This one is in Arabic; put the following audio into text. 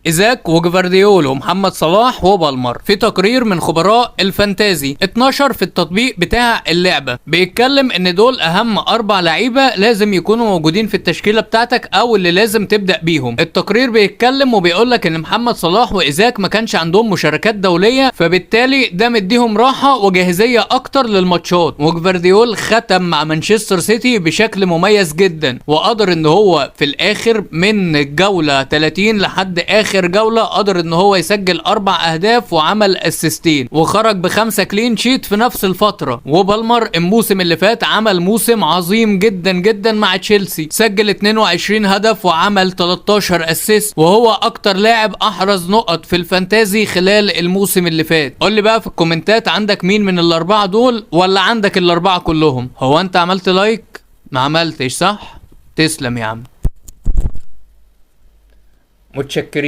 إيزاك وجفارديول ومحمد صلاح وبالمر في تقرير من خبراء الفانتازي اتنشر في التطبيق بتاع اللعبة، بيتكلم ان دول اهم 4 لعيبة لازم يكونوا موجودين في التشكيلة بتاعتك او اللي لازم تبدأ بيهم. التقرير بيتكلم وبيقولك ان محمد صلاح وإيزاك ما كانش عندهم مشاركات دولية، فبالتالي ده مديهم راحة وجاهزية اكتر للماتشات. وجفارديول ختم مع مانشستر سيتي بشكل مميز جدا، وقدر ان هو في الاخر من الجولة 30 لحد اخر جولة قدر ان هو يسجل 4 اهداف وعمل اسيستين، وخرج ب5 كلين شيت في نفس الفترة. وبالمر الموسم اللي فات عمل موسم عظيم جدا جدا مع تشيلسي، سجل 22 هدف وعمل 13 اسيست، وهو اكتر لاعب احرز نقط في الفانتازي خلال الموسم اللي فات. قول لي بقى في الكومنتات عندك مين من ال4 دول، ولا عندك ال4 كلهم؟ هو انت عملت لايك؟ ما عملتش، صح؟ تسلم يا عم، متشكرين.